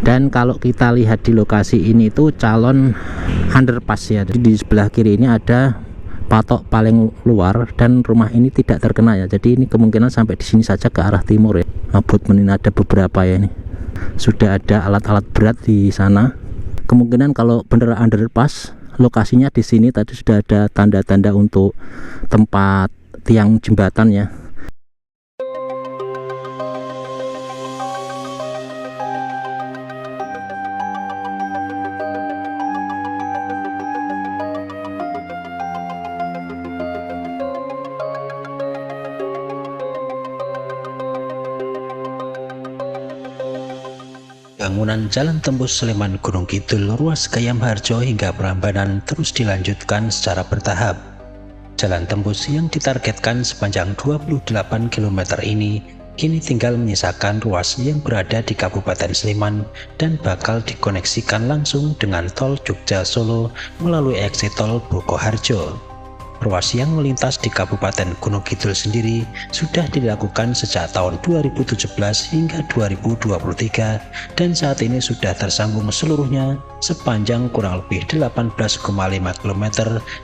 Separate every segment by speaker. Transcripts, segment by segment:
Speaker 1: Dan kalau kita lihat di lokasi ini tuh calon underpass ya. Jadi di sebelah kiri ini ada patok paling luar dan rumah ini tidak terkena ya. Jadi ini kemungkinan sampai di sini saja ke arah timur ya. Abutmen ini ada beberapa ya, ini sudah ada alat-alat berat di sana. Kemungkinan kalau bener underpass lokasinya di sini, tadi sudah ada tanda-tanda untuk tempat tiang jembatan ya.
Speaker 2: Bangunan Jalan Tembus Sleman Gunung Kidul ruas Gayam Harjo hingga Prambanan terus dilanjutkan secara bertahap. Jalan tembus yang ditargetkan sepanjang 28 km ini kini tinggal menyisakan ruas yang berada di Kabupaten Sleman dan bakal dikoneksikan langsung dengan tol Jogja Solo melalui exit tol Bokoharjo. Ruas yang melintas di Kabupaten Gunung Kidul sendiri sudah dilakukan sejak tahun 2017 hingga 2023 dan saat ini sudah tersambung seluruhnya sepanjang kurang lebih 18,5 km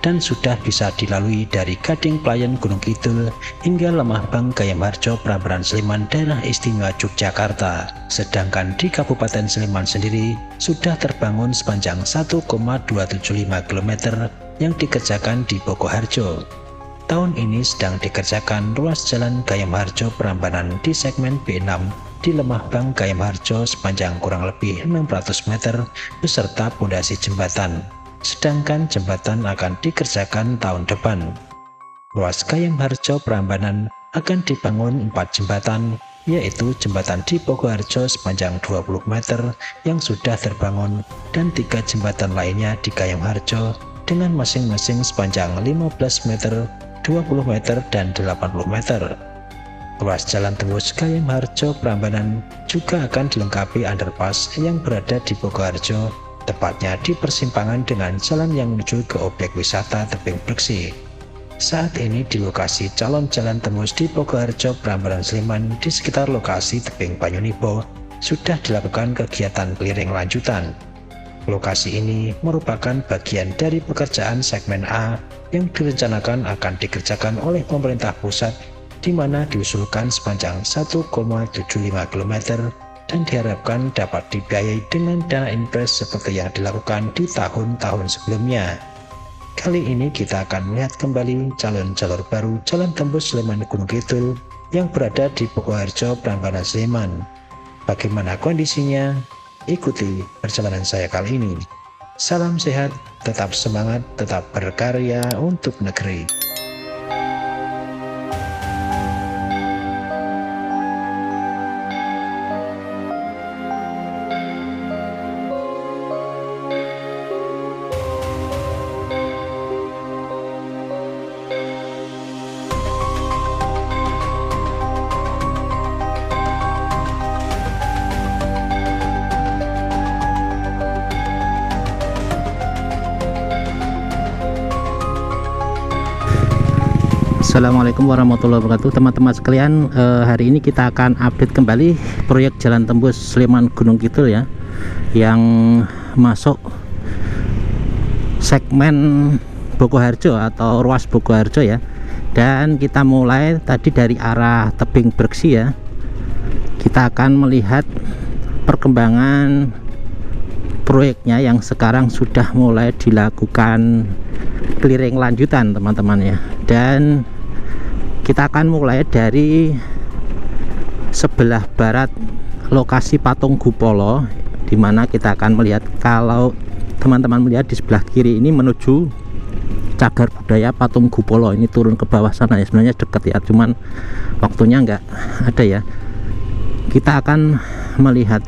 Speaker 2: dan sudah bisa dilalui dari Gading Playan Gunung Kidul hingga Lemahbang Gayam Harjo Prambanan Sleman daerah istimewa Yogyakarta. Sedangkan di Kabupaten Sleman sendiri sudah terbangun sepanjang 1,275 km yang dikerjakan di Bokoharjo. Tahun ini sedang dikerjakan ruas jalan Gayam Harjo Prambanan di segmen B6 di Lemahbang Gayam Harjo sepanjang kurang lebih 600 meter beserta pondasi jembatan. Sedangkan jembatan akan dikerjakan tahun depan. Ruas Gayam Harjo Prambanan akan dibangun 4 jembatan, yaitu jembatan di Bokoharjo sepanjang 20 meter yang sudah terbangun dan 3 jembatan lainnya di Gayam Harjo dengan masing-masing sepanjang 15 meter, 20 meter, dan 80 meter. Ruas jalan tembus Gayam Harjo Prambanan juga akan dilengkapi underpass yang berada di Bokoharjo, tepatnya di persimpangan dengan jalan yang menuju ke objek wisata Tebing Breksi. Saat ini di lokasi calon jalan tembus di Bokoharjo Prambanan Sleman di sekitar lokasi Tebing Banyunibo sudah dilakukan kegiatan clearing lanjutan. Lokasi ini merupakan bagian dari pekerjaan segmen A yang direncanakan akan dikerjakan oleh pemerintah pusat, di mana diusulkan sepanjang 1,75 km dan diharapkan dapat dibiayai dengan dana invest seperti yang dilakukan di tahun-tahun sebelumnya. Kali ini kita akan melihat kembali calon jalur baru Jalan Tembus Sleman Gunung Kidul yang berada di Bokoharjo Prambanan Sleman. Bagaimana kondisinya? Ikuti perjalanan saya kali ini. Salam sehat, tetap semangat, tetap berkarya untuk negeri.
Speaker 1: Assalamualaikum warahmatullahi wabarakatuh teman-teman sekalian. Hari ini kita akan update kembali proyek jalan tembus Sleman Gunung Kidul ya, yang masuk segmen Bokoharjo atau ruas Bokoharjo ya. Dan kita mulai tadi dari arah Tebing Breksi ya. Kita akan melihat perkembangan proyeknya yang sekarang sudah mulai dilakukan clearing lanjutan teman-teman ya. Dan kita akan mulai dari sebelah barat lokasi Patung Gupolo, dimana kita akan melihat, kalau teman-teman melihat di sebelah kiri ini menuju cagar budaya Patung Gupolo, ini turun ke bawah sana ya, sebenarnya dekat ya, cuman waktunya nggak ada ya. Kita akan melihat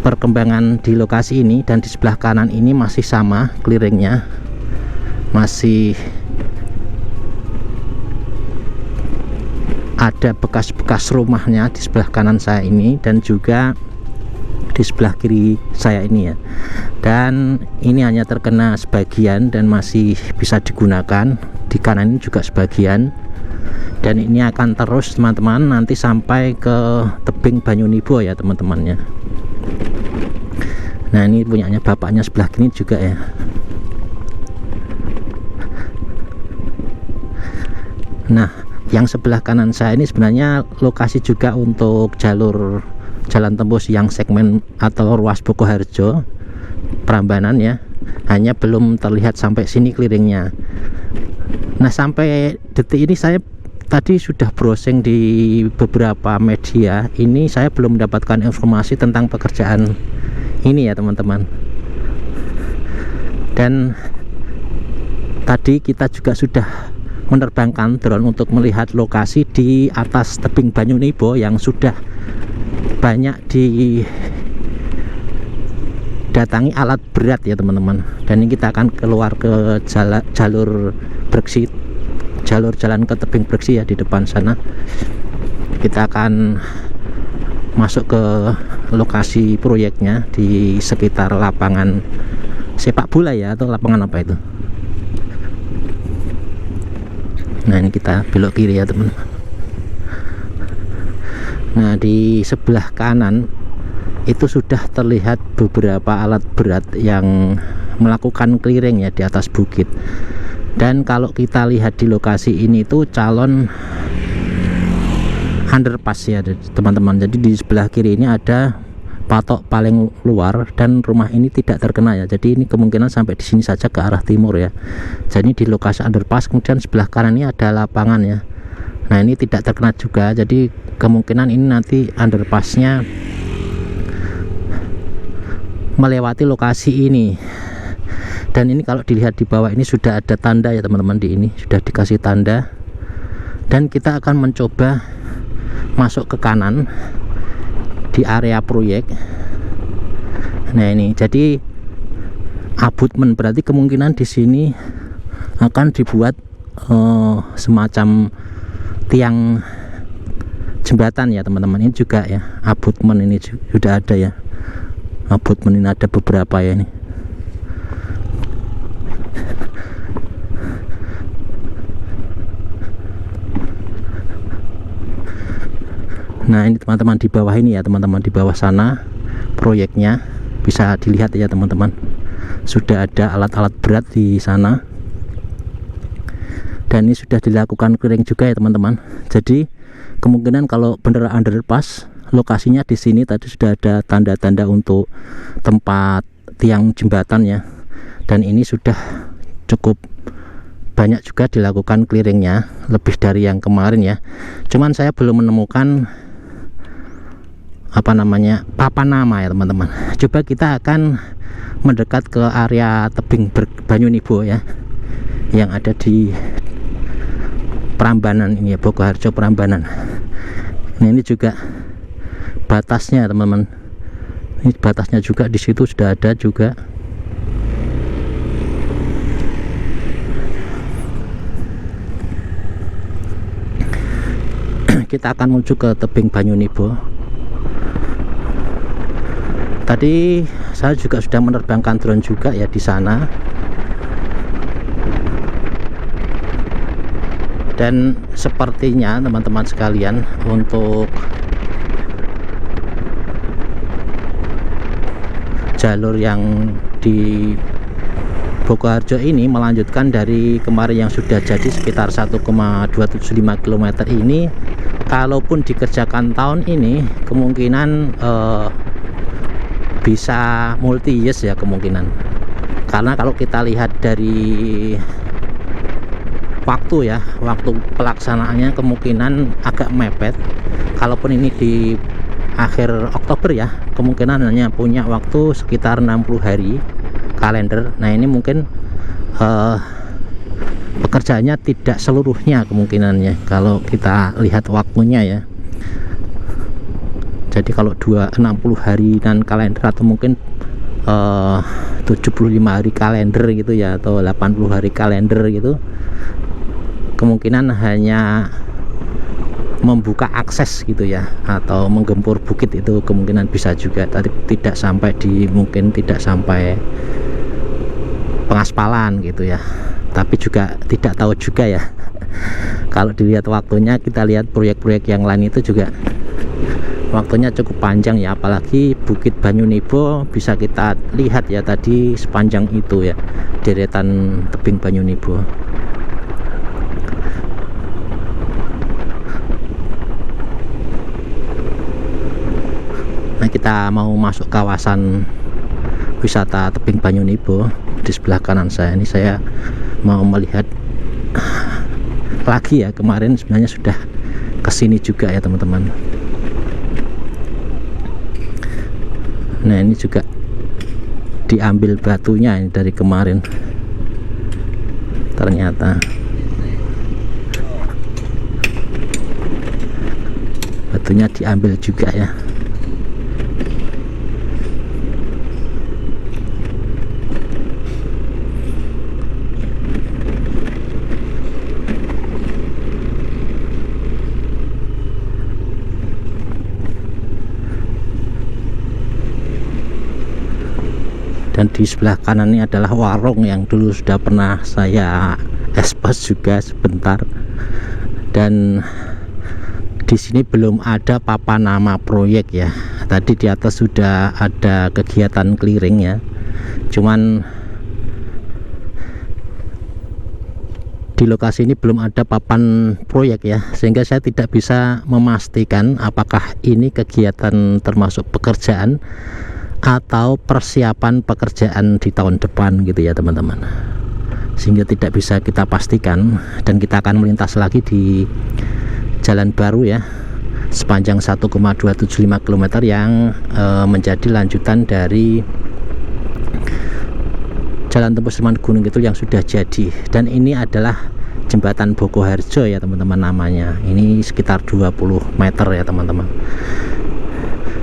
Speaker 1: perkembangan di lokasi ini, dan di sebelah kanan ini masih sama clearingnya, masih ada bekas-bekas rumahnya di sebelah kanan saya ini dan juga di sebelah kiri saya ini ya. Dan ini hanya terkena sebagian dan masih bisa digunakan, di kanan ini juga sebagian. Dan ini akan terus teman-teman nanti sampai ke Tebing Banyunibo ya teman-temannya. Nah ini punyanya bapaknya sebelah kiri juga ya. Nah yang sebelah kanan saya ini sebenarnya lokasi juga untuk jalur jalan tembus yang segmen atau ruas Bokoharjo Prambanan ya, hanya belum terlihat sampai sini clearingnya. Nah sampai detik ini saya tadi sudah browsing di beberapa media, ini saya belum mendapatkan informasi tentang pekerjaan ini ya teman-teman. Dan tadi kita juga sudah menerbangkan drone untuk melihat lokasi di atas tebing Banyunibo yang sudah banyak didatangi alat berat ya teman-teman. Dan ini kita akan keluar ke jalur Breksi, jalur jalan ke tebing Breksi ya, di depan sana. Kita akan masuk ke lokasi proyeknya di sekitar lapangan sepak bola ya, atau lapangan apa itu. Nah ini kita belok kiri ya teman-teman. Nah di sebelah kanan itu sudah terlihat beberapa alat berat yang melakukan clearing ya di atas bukit. Dan kalau kita lihat di lokasi ini tuh calon underpass ya teman-teman. Jadi di sebelah kiri ini ada patok paling luar dan rumah ini tidak terkena ya. Jadi ini kemungkinan sampai di sini saja ke arah timur ya. Jadi di lokasi underpass, kemudian sebelah kanan ini ada lapangan ya. Nah ini tidak terkena juga. Jadi kemungkinan ini nanti underpassnya melewati lokasi ini. Dan ini kalau dilihat di bawah ini sudah ada tanda ya teman-teman, di ini sudah dikasih tanda. Dan kita akan mencoba masuk ke kanan di area proyek. Nah ini jadi abutmen, berarti kemungkinan di sini akan dibuat semacam tiang jembatan ya teman-teman. Ini juga ya abutmen, ini sudah ada ya abutmen, ini ada beberapa ya ini. Nah ini teman-teman di bawah ini ya teman-teman, di bawah sana proyeknya bisa dilihat ya teman-teman, sudah ada alat-alat berat di sana. Dan ini sudah dilakukan clearing juga ya teman-teman. Jadi kemungkinan kalau bener underpass, lokasinya di sini tadi sudah ada tanda-tanda untuk tempat tiang jembatan ya. Dan ini sudah cukup banyak juga dilakukan clearingnya, lebih dari yang kemarin ya. Cuman saya belum menemukan apa namanya papan nama ya teman-teman. Coba kita akan mendekat ke area tebing Banyunibo ya, yang ada di Prambanan ini ya, Bokoharjo Prambanan. Nah ini juga batasnya teman-teman, ini batasnya juga di situ sudah ada juga. Kita akan menuju ke tebing Banyunibo. Tadi saya juga sudah menerbangkan drone juga ya di sana. Dan sepertinya teman-teman sekalian, untuk jalur yang di Bokoharjo ini melanjutkan dari kemarin yang sudah jadi sekitar 1,275 km ini, kalaupun dikerjakan tahun ini kemungkinan bisa multi years ya kemungkinan. Karena kalau kita lihat dari waktu ya, waktu pelaksanaannya kemungkinan agak mepet. Kalaupun ini di akhir Oktober ya, kemungkinan hanya punya waktu sekitar 60 hari kalender. Nah ini mungkin pekerjaannya tidak seluruhnya kemungkinannya kalau kita lihat waktunya ya. Jadi kalau 60 hari dan kalender, atau mungkin 75 hari kalender gitu ya, atau 80 hari kalender gitu, kemungkinan hanya membuka akses gitu ya, atau menggempur bukit itu kemungkinan bisa juga. Tapi tidak sampai mungkin tidak sampai pengaspalan gitu ya. Tapi juga tidak tahu juga ya. Kalau dilihat waktunya, kita lihat proyek-proyek yang lain itu juga waktunya cukup panjang ya, apalagi Bukit Banyunibo bisa kita lihat ya tadi sepanjang itu ya, deretan tebing Banyunibo. Nah, kita mau masuk kawasan wisata tebing Banyunibo. Di sebelah kanan saya ini saya mau melihat lagi ya, kemarin sebenarnya sudah kesini juga ya teman-teman. Nah, ini juga diambil batunya ini dari kemarin ternyata. Batunya diambil juga ya. Dan di sebelah kanan ini adalah warung yang dulu sudah pernah saya expose juga sebentar. Dan di sini belum ada papan nama proyek ya. Tadi di atas sudah ada kegiatan clearing ya. Cuman di lokasi ini belum ada papan proyek ya, sehingga saya tidak bisa memastikan apakah ini kegiatan termasuk pekerjaan atau persiapan pekerjaan di tahun depan gitu ya teman-teman, sehingga tidak bisa kita pastikan. Dan kita akan melintas lagi di jalan baru ya, sepanjang 1,275 km yang menjadi lanjutan dari Jalan Tembus Sleman Gunung Kidul yang sudah jadi. Dan ini adalah jembatan Bokoharjo ya teman-teman namanya. Ini sekitar 20 meter ya teman-teman.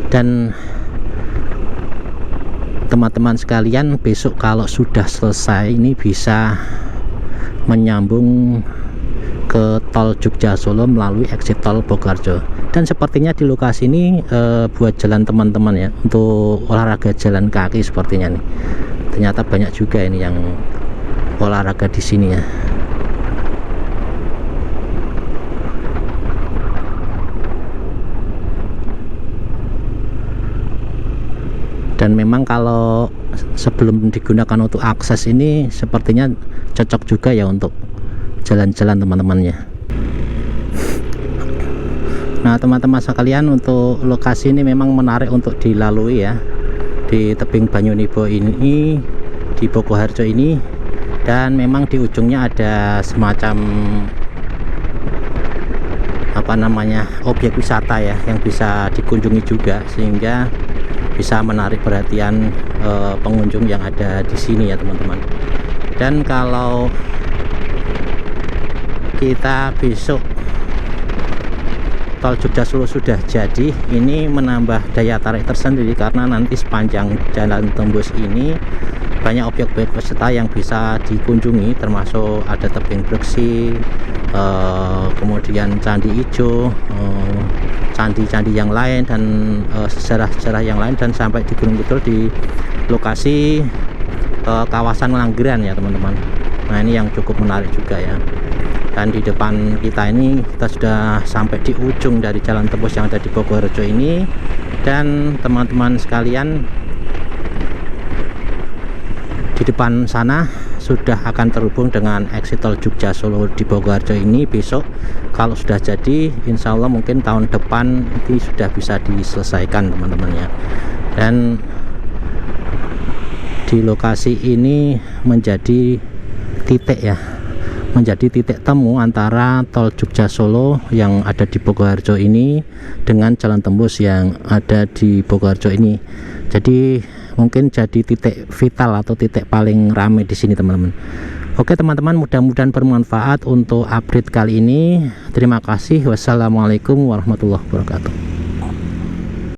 Speaker 1: Dan teman-teman sekalian, besok kalau sudah selesai ini bisa menyambung ke tol Jogja Solo melalui exit tol Bokoharjo. Dan sepertinya di lokasi ini buat jalan teman-teman ya, untuk olahraga jalan kaki sepertinya nih. Ternyata banyak juga ini yang olahraga di sini ya. Dan memang kalau sebelum digunakan untuk akses ini sepertinya cocok juga ya untuk jalan-jalan teman-temannya. Nah teman-teman sekalian, untuk lokasi ini memang menarik untuk dilalui ya, di tebing Banyunibo ini, di Bokoharjo ini. Dan memang di ujungnya ada semacam apa namanya, objek wisata ya, yang bisa dikunjungi juga, sehingga bisa menarik perhatian pengunjung yang ada di sini ya teman-teman. Dan kalau kita besok tol Jogja Solo sudah jadi, ini menambah daya tarik tersendiri, karena nanti sepanjang jalan tembus ini banyak objek-objek wisata yang bisa dikunjungi, termasuk ada tebing Breksi, kemudian Candi Ijo, candi-candi yang lain, dan sejarah-sejarah yang lain, dan sampai di Gunung Kidul di lokasi kawasan Langgeran ya teman-teman. Nah ini yang cukup menarik juga ya. Dan di depan kita ini kita sudah sampai di ujung dari jalan tembus yang ada di Bokoharjo ini. Dan teman-teman sekalian, di depan sana sudah akan terhubung dengan exit tol Jogja Solo di Bokoharjo ini besok. Kalau sudah jadi, insya Allah mungkin tahun depan ini sudah bisa diselesaikan teman-teman ya. Dan di lokasi ini menjadi titik ya, menjadi titik temu antara tol Jogja Solo yang ada di Bokoharjo ini dengan jalan tembus yang ada di Bokoharjo ini. Jadi mungkin jadi titik vital atau titik paling ramai di sini teman-teman. Oke teman-teman, mudah-mudahan bermanfaat untuk update kali ini. Terima kasih. Wassalamualaikum warahmatullahi wabarakatuh.